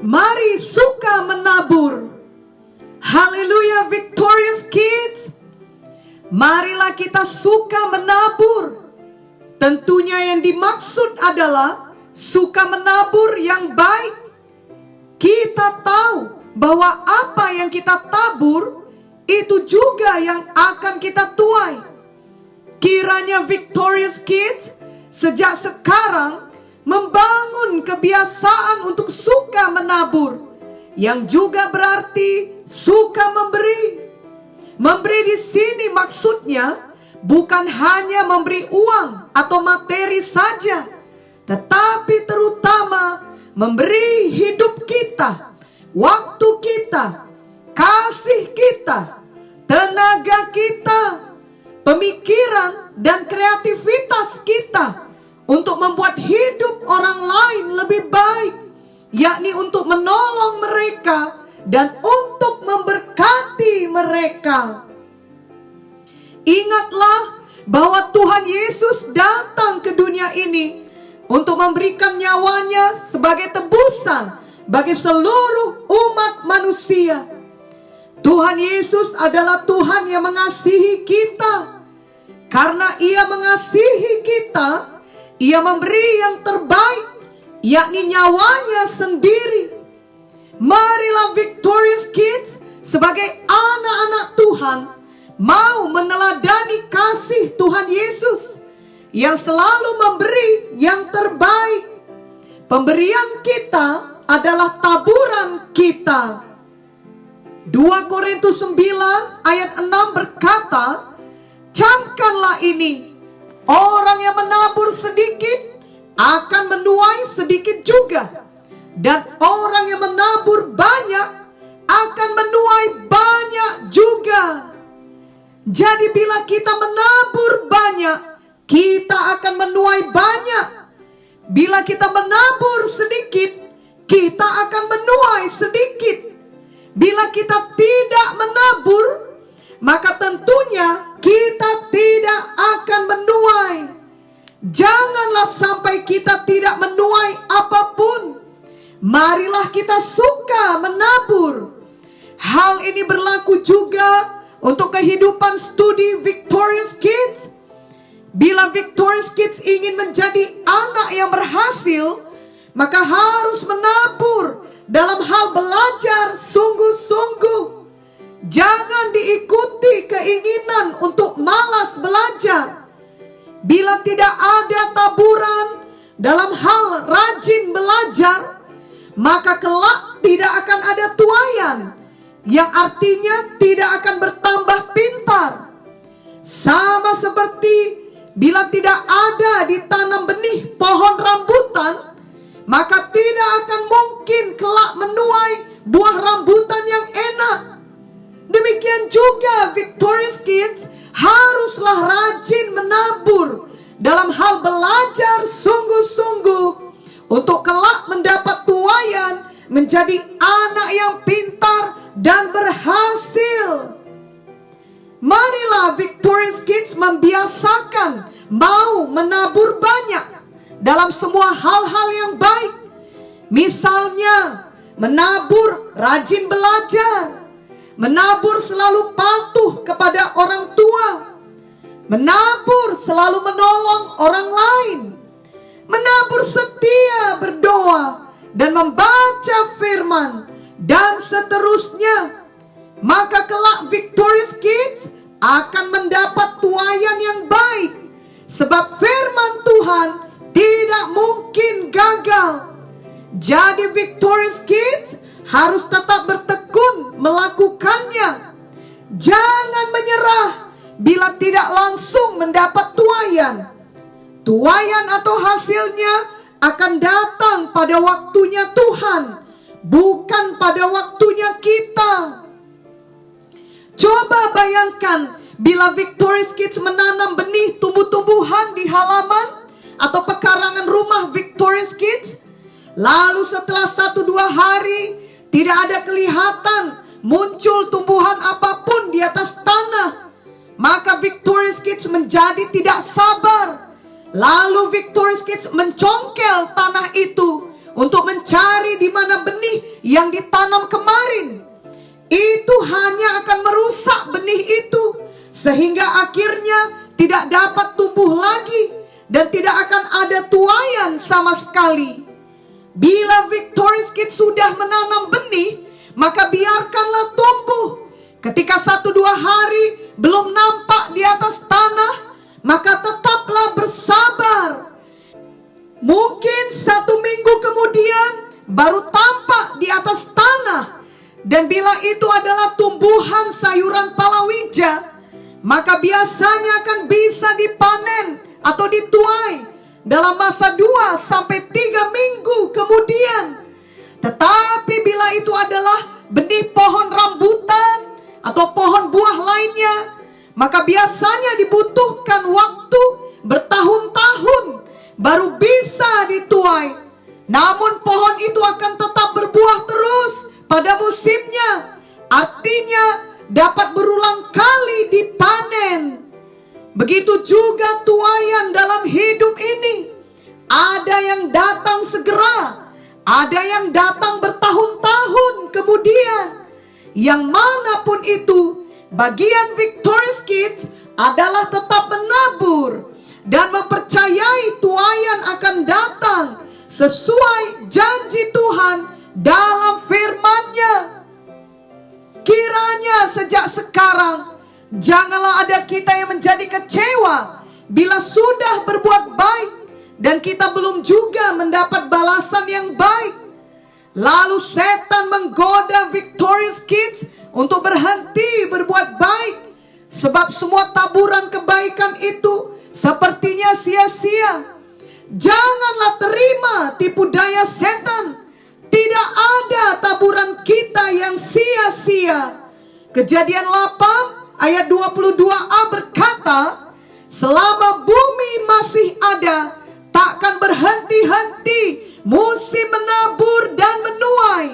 Mari suka menabur. Haleluya, Victorious Kids. Marilah kita suka menabur. Tentunya yang dimaksud adalah suka menabur yang baik. Kita tahu bahwa apa yang kita tabur itu juga yang akan kita tuai. Kiranya Victorious Kids sejak sekarang membangun kebiasaan untuk suka menabur, yang juga berarti suka memberi. Memberi di sini maksudnya bukan hanya memberi uang atau materi saja, tetapi terutama memberi hidup kita, waktu kita, kasih kita, tenaga kita, pemikiran dan kreativitas kita untuk membuat hidup orang lain lebih baik, yakni untuk menolong mereka dan untuk memberkati mereka. Ingatlah bahwa Tuhan Yesus datang ke dunia ini untuk memberikan nyawanya sebagai tebusan bagi seluruh umat manusia. Tuhan Yesus adalah Tuhan yang mengasihi kita. Karena Ia mengasihi kita, Ia memberi yang terbaik, yakni nyawanya sendiri. Marilah Victorious Kids sebagai anak-anak Tuhan mau meneladani kasih Tuhan Yesus yang selalu memberi yang terbaik. Pemberian kita adalah taburan kita. 2 Korintus 9 ayat 6 berkata, camkanlah ini, orang yang menabur sedikit akan menuai sedikit juga, dan orang yang menabur banyak akan menuai banyak juga. Jadi bila kita menabur banyak, kita akan menuai banyak. Bila kita menabur sedikit, kita akan menuai sedikit. Bila kita tidak menabur, maka tentunya kita tidak akan menuai. Janganlah sampai kita tidak menuai apapun. Marilah kita suka menabur. Hal ini berlaku juga untuk kehidupan studi Victorious Kids. Bila Victorious Kids ingin menjadi anak yang berhasil, maka harus menabur dalam hal belajar sungguh-sungguh. Jangan diikuti keinginan untuk malas belajar. Bila tidak ada taburan dalam hal rajin belajar, maka kelak tidak akan ada tuaian, yang artinya tidak akan bertambah pintar. Sama seperti bila tidak ada ditanam benih pohon rambutan, maka tidak akan mungkin kelak menuai buah rambutan yang enak. Demikian juga Victorious Kids haruslah rajin menabur dalam hal belajar sungguh-sungguh untuk kelak mendapat tuaian menjadi anak yang pintar dan berhasil. Marilah Victorious Kids membiasakan mau menabur banyak dalam semua hal-hal yang baik. Misalnya menabur rajin belajar, menabur selalu patuh kepada orang tua, menabur selalu menolong orang lain, menabur setia berdoa dan membaca firman, dan seterusnya. Maka kelak Victorious Kids akan mendapat tuaian yang baik, sebab firman Tuhan tidak mungkin gagal. Jadi Victorious Kids harus tetap bertekun melakukannya. Jangan menyerah bila tidak langsung mendapat tuaian. Tuaian atau hasilnya akan datang pada waktunya Tuhan, bukan pada waktunya kita. Coba bayangkan bila Victorious Kids menanam benih tumbuh-tumbuhan di halaman atau pekarangan rumah Victorious Kids, lalu setelah 1-2 hari tidak ada kelihatan muncul tumbuhan apapun di atas tanah, maka Victorious Kids menjadi tidak sabar. Lalu Victorious Kids mencongkel tanah itu untuk mencari di mana benih yang ditanam kemarin. Itu hanya akan merusak benih itu, sehingga akhirnya tidak dapat tumbuh lagi dan tidak akan ada tuaian sama sekali. Bila Victorious Kids sudah menanam benih, maka biarkanlah tumbuh. Ketika 1-2 hari belum nampak di atas tanah, maka tetaplah bersabar. Mungkin 1 minggu kemudian baru tampak di atas tanah. Dan bila itu adalah tumbuhan sayuran palawija, maka biasanya akan bisa dipanen atau dituai dalam masa 2-3 minggu kemudian. Tetapi bila itu adalah benih pohon rambutan atau pohon buah lainnya, maka biasanya dibutuhkan waktu bertahun-tahun baru bisa dituai. Namun pohon itu akan tetap berbuah terus pada musimnya. Artinya dapat berulang kali dipanen. Begitu juga tuaian dalam hidup ini. Ada yang datang segera, ada yang datang bertahun-tahun kemudian. Yang manapun itu, bagian Victorious Kids adalah tetap menabur dan mempercayai tuaian akan datang sesuai janji Tuhan dalam firman-Nya. Kiranya sejak sekarang janganlah ada kita yang menjadi kecewa bila sudah berbuat baik dan kita belum juga mendapat balasan yang baik. Lalu setan menggoda Victorious Kids untuk berhenti berbuat baik, sebab semua taburan kebaikan itu sepertinya sia-sia. Janganlah terima tipu daya setan. Tidak ada taburan kita yang sia-sia. Kejadian 8 ayat 22a berkata, selama bumi masih ada, takkan berhenti-henti musim menabur dan menuai.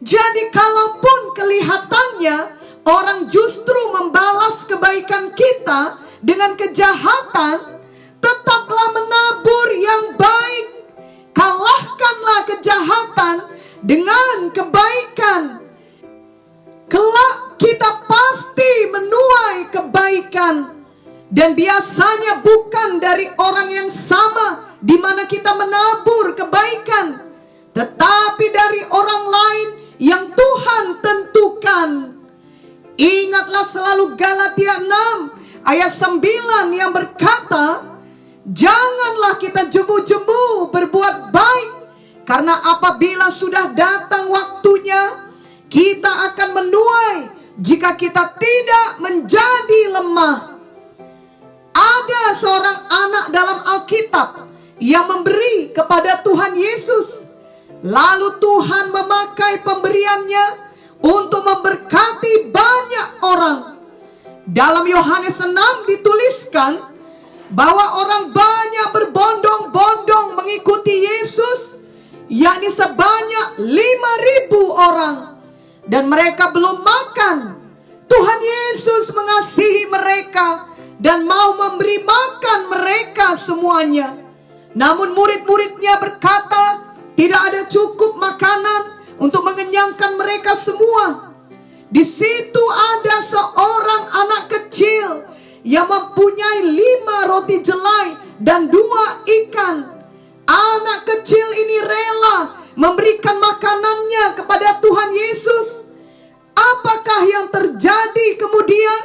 Jadi kalaupun kelihatannya orang justru membalas kebaikan kita dengan kejahatan, tetaplah menabur yang baik. Kalahkanlah kejahatan dengan kebaikan. Kelak kita pasti menuai kebaikan. Dan biasanya bukan dari orang yang sama di mana kita menabur kebaikan, tetapi dari orang lain yang Tuhan tentukan. Ingatlah selalu Galatia 6 ayat 9 yang berkata, janganlah kita jemu-jemu berbuat baik, karena apabila sudah datang waktunya, kita akan menuai jika kita tidak menjadi lemah. Ada seorang anak dalam Alkitab yang memberi kepada Tuhan Yesus. Lalu Tuhan memakai pemberiannya untuk memberkati banyak orang. Dalam Yohanes 6 dituliskan bahwa orang banyak berbondong-bondong mengikuti Yesus, yakni sebanyak 5.000 orang. Dan mereka belum makan. Tuhan Yesus mengasihi mereka dan mau memberi makan mereka semuanya. Namun murid-muridnya berkata, tidak ada cukup makanan untuk mengenyangkan mereka semua. Di situ ada seorang anak kecil yang mempunyai 5 roti jelai dan 2 ikan. Anak kecil ini rela memberikan makanannya kepada Tuhan Yesus. Apakah yang terjadi kemudian?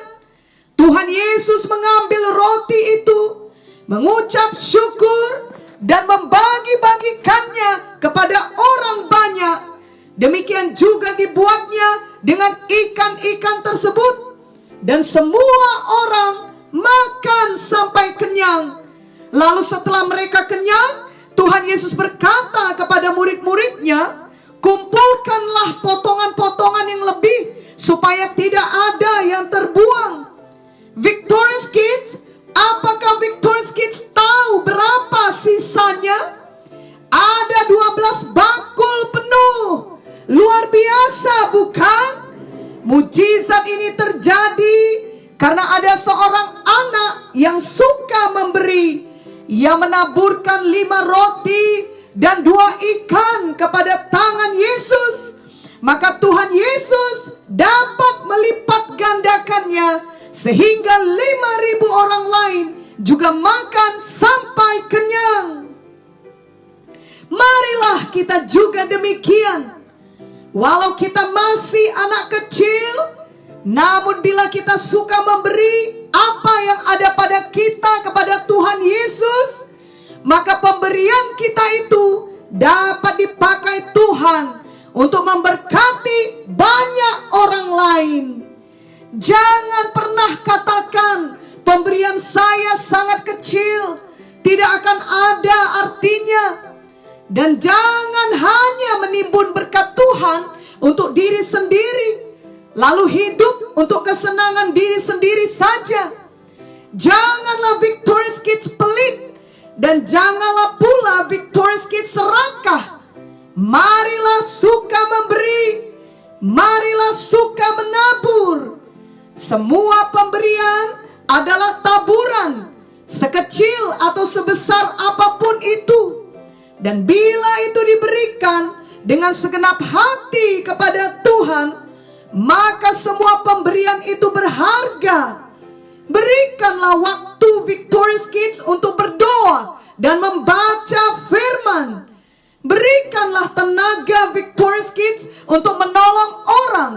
Tuhan Yesus mengambil roti itu, mengucap syukur, dan membagi-bagikannya kepada orang banyak. Demikian juga dibuatnya dengan ikan-ikan tersebut. Dan semua orang makan sampai kenyang. Lalu setelah mereka kenyang, Tuhan Yesus berkata kepada murid-muridnya, kumpulkanlah potongan-potongan yang lebih, supaya tidak ada yang terbuang. Victorious Kids, apakah Victorious Kids tahu berapa sisanya? Ada 12 bakul penuh. Luar biasa, bukan? Mujizat ini terjadi karena ada seorang anak yang suka memberi. Ia menaburkan 5 roti dan 2 ikan kepada tangan Yesus, maka Tuhan Yesus dapat melipat gandakannya sehingga 5.000 orang lain juga makan sampai kenyang. Marilah kita juga demikian. Walau kita masih anak kecil, namun bila kita suka memberi apa yang ada pada kita kepada Tuhan Yesus, maka pemberian kita itu dapat dipakai Tuhan untuk memberkati banyak orang lain. Jangan pernah katakan pemberian saya sangat kecil, tidak akan ada artinya. Dan jangan hanya menimbun berkat Tuhan untuk diri sendiri, lalu hidup untuk kesenangan diri sendiri saja. Janganlah Victorious Kids pelit, dan janganlah pula Victorious Kids serakah. Marilah suka memberi, marilah suka menabur. Semua pemberian adalah taburan, sekecil atau sebesar apapun itu. Dan bila itu diberikan dengan segenap hati kepada Tuhan, maka semua pemberian itu berharga. Berikanlah waktu Victorious Kids untuk berdoa dan membaca firman. Berikanlah tenaga Victorious Kids untuk menolong orang.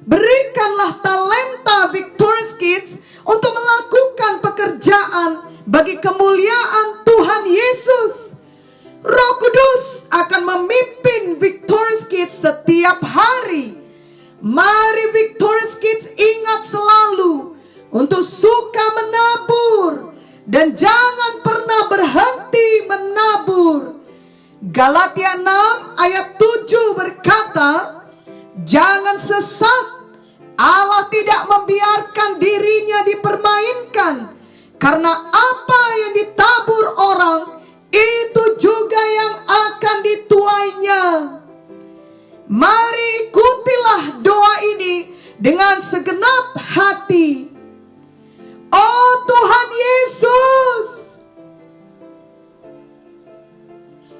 Berikanlah talenta Victorious Kids untuk melakukan pekerjaan bagi kemuliaan Tuhan Yesus. Roh Kudus akan memimpin Victorious Kids setiap hari. Mari Victorious Kids ingat selalu untuk suka menabur dan jangan pernah berhenti menabur. Galatia 6 ayat 7 berkata, jangan sesat, Allah tidak membiarkan dirinya dipermainkan, karena apa yang ditabur orang, itu juga yang akan dituainya. Mari ikutilah doa ini dengan segenap hati. Oh Tuhan Yesus,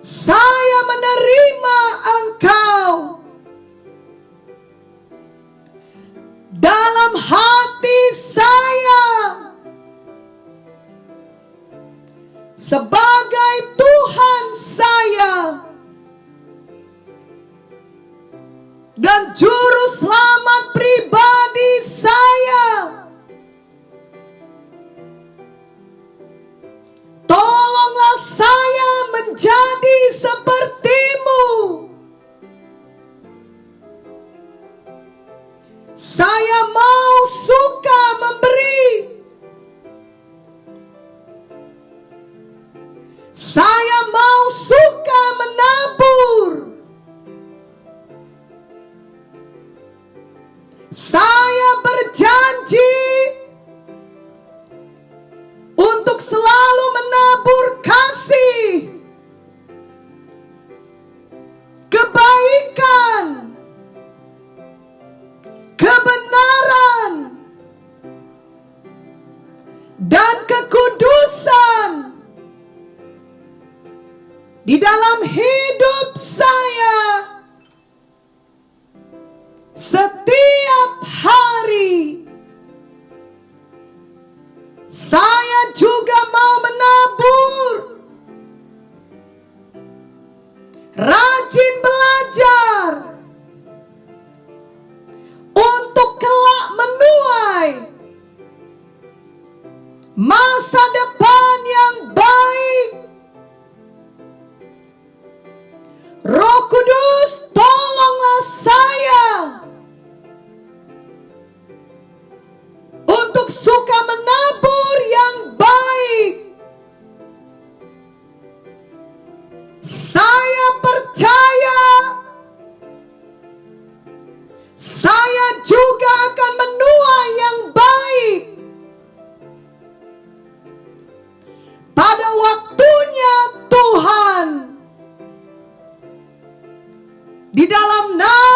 saya menerima Engkau dalam hati saya sebagai Tuhan saya dan juru selamat pribadi saya. Tolonglah saya menjadi seperti-Mu. Saya mau suka memberi. Saya mau suka menabur. Saya berjanji untuk selalu menabur kasih, kebaikan, kebenaran, dan kekudusan di dalam hidup saya setiap hari. Saya juga mau menabur, rajin belajar untuk kelak menuai masa depan yang baik. Roh Kudus, tolonglah saya untuk suka menabur yang baik. Saya percaya saya juga akan menuai yang baik pada waktunya Tuhan. Di dalam nama